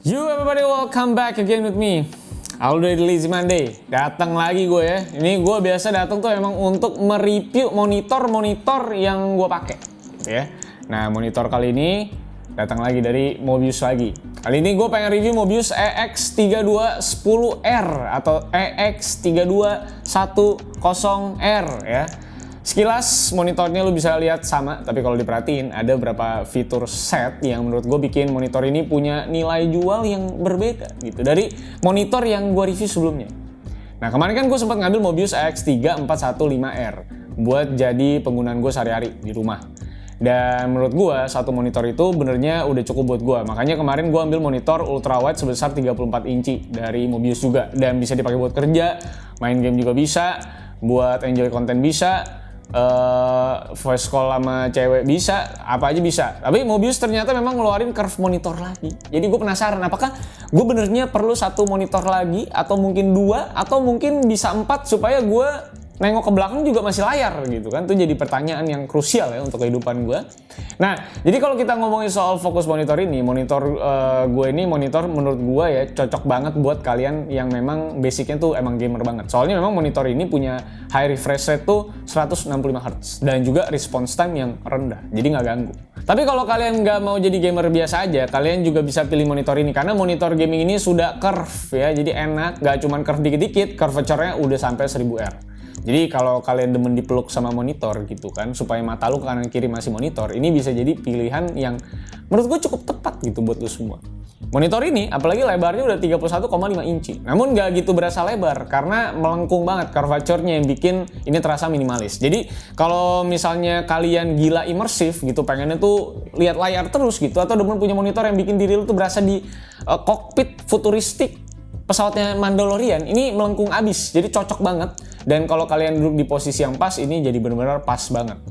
You everybody, welcome back again with me, Aldo dari Lazy Monday. Datang lagi gue ya. Ini gue biasa datang tuh emang untuk mereview monitor yang gue pakai, gitu ya. Nah, monitor kali ini datang lagi dari Mobius lagi. Kali ini gue pengen review Mobius EX3210R atau EX3210R ya. Sekilas monitornya lu bisa lihat sama, tapi kalau diperhatiin ada beberapa fitur set yang menurut gue bikin monitor ini punya nilai jual yang berbeda gitu dari monitor yang gue review sebelumnya. Nah, kemarin kan gue sempat ngambil Mobius EX3415R buat jadi penggunaan gue sehari-hari di rumah. Dan menurut gue satu monitor itu benernya udah cukup buat gue. Makanya kemarin gue ambil monitor ultrawide sebesar 34 inci dari Mobius juga, dan bisa dipakai buat kerja, main game juga bisa, buat enjoy konten bisa. Voice call sama cewek bisa, apa aja bisa. Tapi Mobius ternyata memang ngeluarin curve monitor lagi. Jadi gue penasaran apakah gue benernya perlu satu monitor lagi, atau mungkin dua, atau mungkin bisa 4 supaya gue nengok ke belakang juga masih layar gitu kan. Itu jadi pertanyaan yang krusial ya untuk kehidupan gue. Nah, jadi kalau kita ngomongin soal fokus monitor ini, gue ini monitor menurut gue ya cocok banget buat kalian yang memang basicnya tuh emang gamer banget. Soalnya memang monitor ini punya high refresh rate tuh 165 Hz dan juga response time yang rendah, jadi nggak ganggu. Tapi kalau kalian nggak mau jadi gamer biasa aja, kalian juga bisa pilih monitor ini karena monitor gaming ini sudah curve ya, jadi enak, nggak cuman curve dikit-dikit, curvature-nya udah sampai 1000R. Jadi kalau kalian demen dipeluk sama monitor gitu kan, supaya mata lu ke kanan kiri masih monitor, ini bisa jadi pilihan yang menurut gue cukup tepat gitu buat lu semua. Monitor ini, apalagi lebarnya udah 31,5 inci. Namun nggak gitu berasa lebar, karena melengkung banget curvature-nya yang bikin ini terasa minimalis. Jadi kalau misalnya kalian gila imersif gitu, pengennya tuh lihat layar terus gitu, atau demen punya monitor yang bikin diri lu tuh berasa di kokpit futuristik pesawatnya Mandalorian, ini melengkung abis, jadi cocok banget. Dan kalau kalian duduk di posisi yang pas, ini jadi benar-benar pas banget.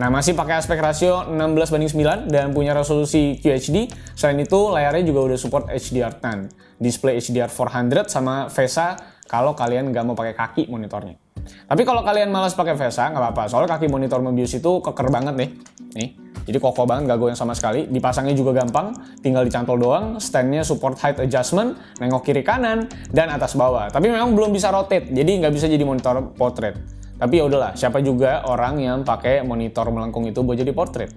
Nah, masih pakai aspek rasio 16:9 dan punya resolusi QHD. Selain itu, layarnya juga udah support HDR10, display HDR 400 sama VESA kalau kalian nggak mau pakai kaki monitornya. Tapi kalau kalian malas pakai VESA, nggak apa-apa, soalnya kaki monitor Mobius itu keker banget nih. Jadi kokoh banget, gak goyang sama sekali. Dipasangnya juga gampang, tinggal dicantol doang. Standnya support height adjustment, nengok kiri kanan, dan atas bawah. Tapi memang belum bisa rotate, jadi nggak bisa jadi monitor portrait. Tapi ya udahlah, siapa juga orang yang pakai monitor melengkung itu buat jadi portrait?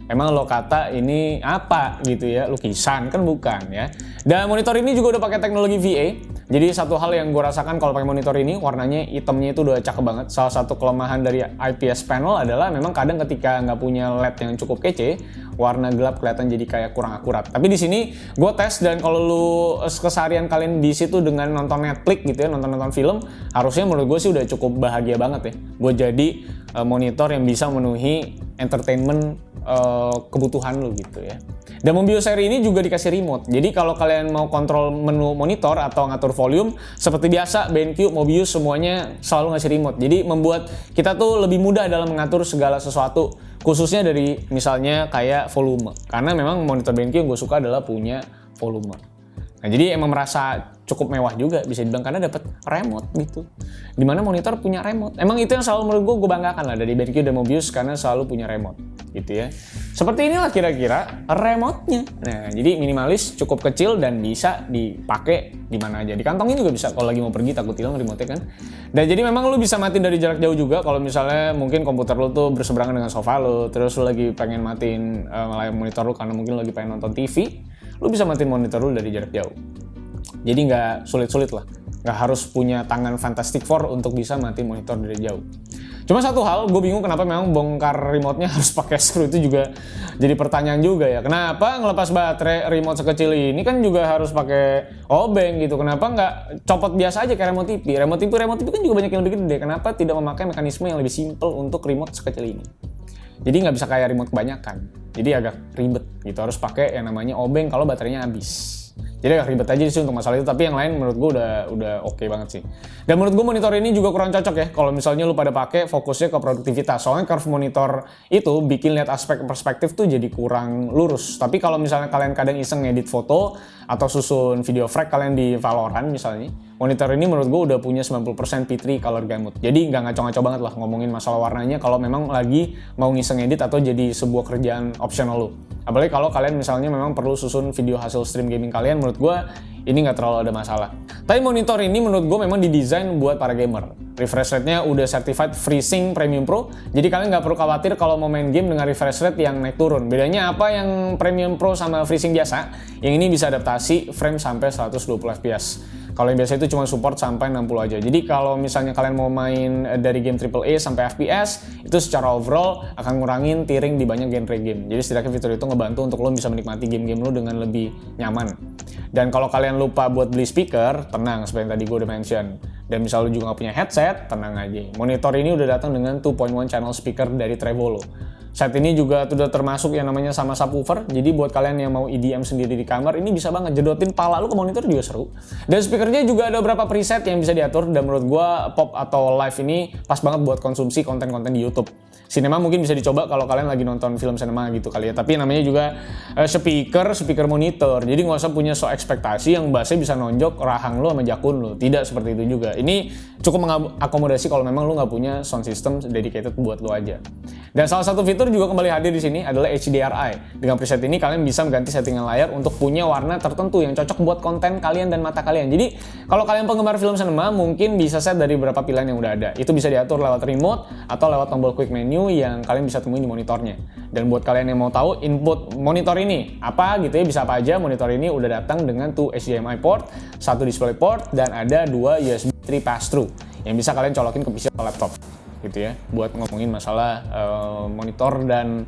Emang lo kata ini apa gitu ya, lukisan kan bukan ya. Dan monitor ini juga udah pakai teknologi VA. Jadi satu hal yang gue rasakan kalau pakai monitor ini, warnanya hitamnya itu udah cakep banget. Salah satu kelemahan dari IPS panel adalah memang kadang ketika nggak punya LED yang cukup kece, warna gelap kelihatan jadi kayak kurang akurat. Tapi di sini gue tes, dan kalau lu keseharian kalian di situ dengan nonton Netflix gitu ya, nonton film, harusnya menurut gue sih udah cukup bahagia banget ya buat jadi monitor yang bisa memenuhi entertainment kebutuhan lu gitu ya. Dan Mobius seri ini juga dikasih remote. Jadi kalau kalian mau kontrol menu monitor atau ngatur volume, seperti biasa BenQ, Mobius semuanya selalu ngasih remote. Jadi membuat kita tuh lebih mudah dalam mengatur segala sesuatu, khususnya dari misalnya kayak volume. Karena memang monitor BenQ yang gue suka adalah punya volume. Nah, jadi emang merasa cukup mewah juga bisa dibilang karena dapat remote gitu. Dimana monitor punya remote. Emang itu yang selalu menurut gue banggakan lah dari BenQ dan Mobius, karena selalu punya remote gitu ya. Seperti inilah kira-kira remote-nya. Nah, jadi minimalis, cukup kecil, dan bisa dipakai di mana aja. Dikantongin juga bisa kalau lagi mau pergi takut hilang remote-nya kan. Dan jadi memang lu bisa matiin dari jarak jauh juga kalau misalnya mungkin komputer lu tuh berseberangan dengan sofa lu, terus lu lagi pengen matiin layar monitor lu karena mungkin lagi pengen nonton TV, lu bisa matiin monitor lu dari jarak jauh. Jadi nggak sulit-sulit lah, nggak harus punya tangan Fantastic Four untuk bisa matiin monitor dari jauh. Cuma satu hal, gue bingung kenapa memang bongkar remote-nya harus pakai screw, itu juga jadi pertanyaan juga ya. Kenapa ngelepas baterai remote sekecil ini kan juga harus pakai obeng gitu? Kenapa nggak copot biasa aja kayak remote TV? Remote TV kan juga banyak yang lebih gede. Kenapa tidak memakai mekanisme yang lebih simple untuk remote sekecil ini? Jadi nggak bisa kayak remote kebanyakan. Jadi agak ribet gitu, harus pakai yang namanya obeng kalau baterainya habis. Jadi agak ribet aja sih untuk masalah itu, tapi yang lain menurut gue udah oke banget sih. Dan menurut gue monitor ini juga kurang cocok ya kalau misalnya lu pada pakai fokusnya ke produktivitas. Soalnya curve monitor itu bikin lihat aspek perspektif tuh jadi kurang lurus. Tapi kalau misalnya kalian kadang iseng ngedit foto atau susun video frame kalian di Valorant misalnya, monitor ini menurut gue udah punya 90% P3 color gamut. Jadi nggak ngaco-ngaco banget lah ngomongin masalah warnanya kalau memang lagi mau ngiseng edit atau jadi sebuah kerjaan optional lu. Apalagi kalau kalian misalnya memang perlu susun video hasil stream gaming kalian kalian menurut gue ini nggak terlalu ada masalah. Tapi monitor ini menurut gue memang didesain buat para gamer. Refresh rate-nya udah certified FreeSync Premium Pro, jadi kalian nggak perlu khawatir kalau mau main game dengan refresh rate yang naik turun. Bedanya apa yang Premium Pro sama FreeSync biasa? Yang ini bisa adaptasi frame sampai 120 fps. Kalau yang biasa itu cuma support sampai 60 aja. Jadi kalau misalnya kalian mau main dari game AAA sampai FPS, itu secara overall akan ngurangin tearing di banyak genre game. Jadi setidaknya fitur itu ngebantu untuk lo bisa menikmati game-game lo dengan lebih nyaman. Dan kalau kalian lupa buat beli speaker, tenang, seperti yang tadi gue udah mention. Dan misal lo juga nggak punya headset, tenang aja. Monitor ini udah datang dengan 2.1 channel speaker dari Trevolo. Set ini juga sudah termasuk yang namanya sama subwoofer, jadi buat kalian yang mau EDM sendiri di kamar, ini bisa banget jedotin pala lu ke monitor juga seru. Dan speakernya juga ada beberapa preset yang bisa diatur, dan menurut gua pop atau live ini pas banget buat konsumsi konten-konten di YouTube. Cinema mungkin bisa dicoba kalau kalian lagi nonton film cinema gitu kali ya, tapi namanya juga speaker monitor, jadi nggak usah punya so ekspektasi yang bahasanya bisa nonjok rahang lu sama jakun lu, tidak seperti itu juga. Ini cukup mengakomodasi kalau memang lu nggak punya sound system dedicated buat lu aja. Dan salah satu fitur juga kembali hadir di sini adalah HDRI. Dengan preset ini kalian bisa mengganti settingan layar untuk punya warna tertentu yang cocok buat konten kalian dan mata kalian. Jadi kalau kalian penggemar film cinema mungkin bisa set dari beberapa pilihan yang udah ada. Itu bisa diatur lewat remote atau lewat tombol quick menu yang kalian bisa temuin di monitornya. Dan buat kalian yang mau tahu input monitor ini apa gitu ya, bisa apa aja, monitor ini udah datang dengan 2 HDMI port, 1 display port, dan ada 2 USB 3 pass-through yang bisa kalian colokin ke PC atau laptop gitu ya, buat ngomongin masalah monitor dan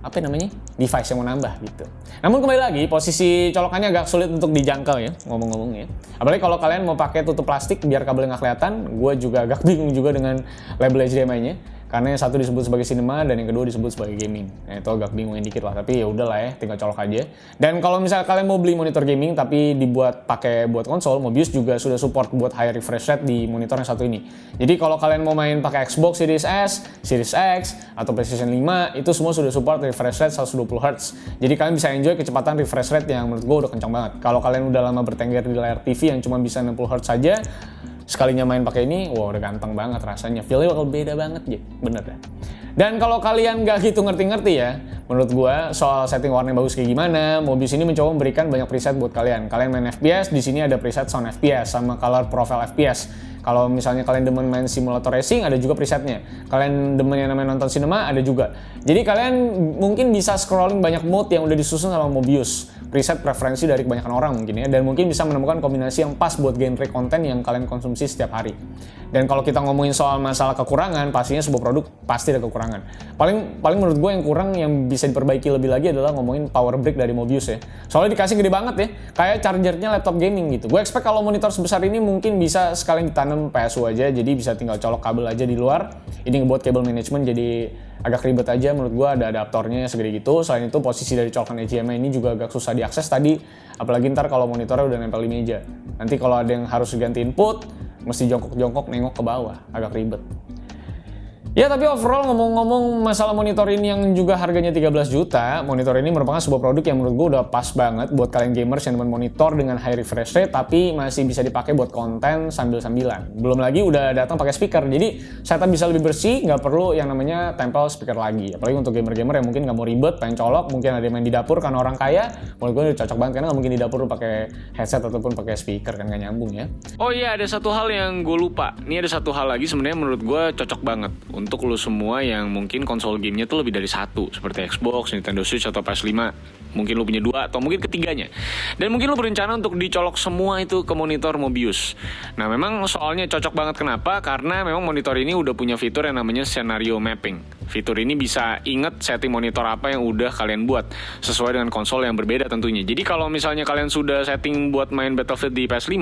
apa namanya device yang mau nambah gitu. Namun kembali lagi posisi colokannya agak sulit untuk dijangkau ya, ngomong-ngomong ya. Apalagi kalau kalian mau pakai tutup plastik biar kabelnya nggak kelihatan, gue juga agak bingung juga dengan label HDMI-nya. Karena yang satu disebut sebagai cinema dan yang kedua disebut sebagai gaming. Nah, itu agak bingungin dikit lah, tapi ya udahlah ya, tinggal colok aja. Dan kalau misalnya kalian mau beli monitor gaming tapi dibuat pakai buat konsol, Mobius juga sudah support buat high refresh rate di monitor yang satu ini. Jadi kalau kalian mau main pakai Xbox Series S, Series X, atau PlayStation 5, itu semua sudah support refresh rate 120 Hz. Jadi kalian bisa enjoy kecepatan refresh rate yang menurut gue udah kencang banget. Kalau kalian udah lama bertengger di layar TV yang cuma bisa 60 Hz saja, sekalinya main pakai ini, wah udah ganteng banget rasanya. Feel-nya bakal beda banget ya, bener dah. Dan kalau kalian gak gitu ngerti-ngerti ya, menurut gua soal setting warna yang bagus kayak gimana, Mobius ini mencoba memberikan banyak preset buat kalian. Kalian main FPS, di sini ada preset sound FPS sama color profile FPS. Kalau misalnya kalian demen main simulator racing, ada juga presetnya. Kalian demen yang namanya nonton sinema, ada juga. Jadi kalian mungkin bisa scrolling banyak mode yang udah disusun sama Mobius. Preset preferensi dari kebanyakan orang mungkin ya. Dan mungkin bisa menemukan kombinasi yang pas buat genre konten yang kalian konsumsi setiap hari. Dan kalau kita ngomongin soal masalah kekurangan, pastinya sebuah produk pasti ada kekurangan. Paling menurut gue yang kurang yang bisa diperbaiki lebih lagi adalah ngomongin power brick dari Mobius ya. Soalnya dikasih gede banget ya, kayak chargernya laptop gaming gitu. Gue expect kalau monitor sebesar ini mungkin bisa sekalian ditanam PSU aja, jadi bisa tinggal colok kabel aja di luar. Ini ngebuat cable management jadi agak ribet aja menurut gue, ada adaptornya segede gitu. Selain itu posisi dari colokan HDMI ini juga agak susah diakses tadi, apalagi ntar kalau monitornya udah nempel di meja. Nanti kalau ada yang harus ganti input, mesti jongkok-jongkok nengok ke bawah, agak ribet. Ya tapi overall ngomong-ngomong masalah monitor ini yang juga harganya 13 juta, monitor ini merupakan sebuah produk yang menurut gue udah pas banget buat kalian gamers yang demen monitor dengan high refresh rate tapi masih bisa dipakai buat konten sambil-sambilan. Belum lagi udah datang pakai speaker, jadi setup bisa lebih bersih, nggak perlu yang namanya tempel speaker lagi. Apalagi untuk gamer-gamer yang mungkin nggak mau ribet, pengen colok, mungkin ada yang main di dapur karena orang kaya, menurut gue udah cocok banget karena nggak mungkin di dapur lu pakai headset ataupun pakai speaker, kan nggak nyambung ya. Oh iya, ada satu hal yang gue lupa. Ini ada satu hal lagi sebenarnya menurut gue cocok banget untuk lo semua yang mungkin konsol gamenya tuh lebih dari satu, seperti Xbox, Nintendo Switch, atau PS5. Mungkin lo punya dua atau mungkin ketiganya. Dan mungkin lo berencana untuk dicolok semua itu ke monitor Mobius. Nah memang soalnya cocok banget kenapa? Karena memang monitor ini udah punya fitur yang namanya scenario mapping. Fitur ini bisa inget setting monitor apa yang udah kalian buat sesuai dengan konsol yang berbeda tentunya. Jadi kalau misalnya kalian sudah setting buat main Battlefield di PS5,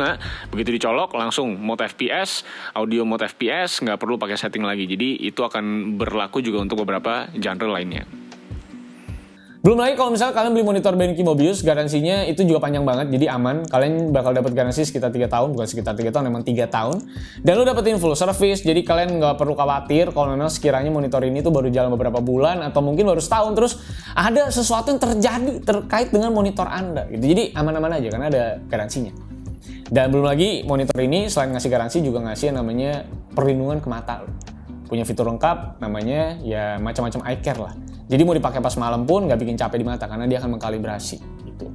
begitu dicolok langsung mode FPS, audio mode FPS, nggak perlu pakai setting lagi. Jadi itu akan berlaku juga untuk beberapa genre lainnya. Belum lagi kalau misalnya kalian beli monitor Benki Mobius, garansinya itu juga panjang banget, jadi aman. Kalian bakal dapat garansi sekitar 3 tahun, bukan sekitar 3 tahun, memang 3 tahun. Dan lu dapetin full service, jadi kalian nggak perlu khawatir kalau memang sekiranya monitor ini tuh baru jalan beberapa bulan, atau mungkin baru setahun, terus ada sesuatu yang terjadi terkait dengan monitor Anda. Gitu. Jadi aman-aman aja, karena ada garansinya. Dan belum lagi monitor ini selain ngasih garansi, juga ngasih yang namanya perlindungan ke mata. Punya fitur lengkap, namanya ya macam-macam eye care lah. Jadi mau dipakai pas malam pun nggak bikin capek di mata karena dia akan mengkalibrasi gitu.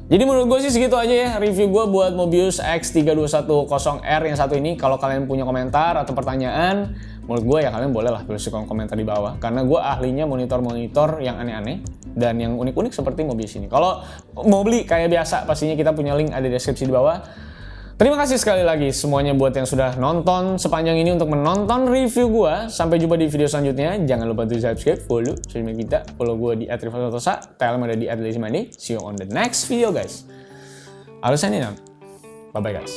Jadi menurut gue sih segitu aja ya review gue buat Mobius X32110R yang satu ini. Kalau kalian punya komentar atau pertanyaan, menurut gue ya kalian boleh lah tulis di kolom komentar di bawah. Karena gue ahlinya monitor-monitor yang aneh-aneh dan yang unik-unik seperti Mobius ini. Kalau mau beli kayak biasa, pastinya kita punya link ada di deskripsi di bawah. Terima kasih sekali lagi semuanya buat yang sudah nonton sepanjang ini untuk menonton review gua. Sampai jumpa di video selanjutnya. Jangan lupa untuk subscribe, follow sosial media kita. Follow gua di @rivaltosa, Telegram ada di @lazymonday. See you on the next video guys. I'll sign in. Bye bye guys.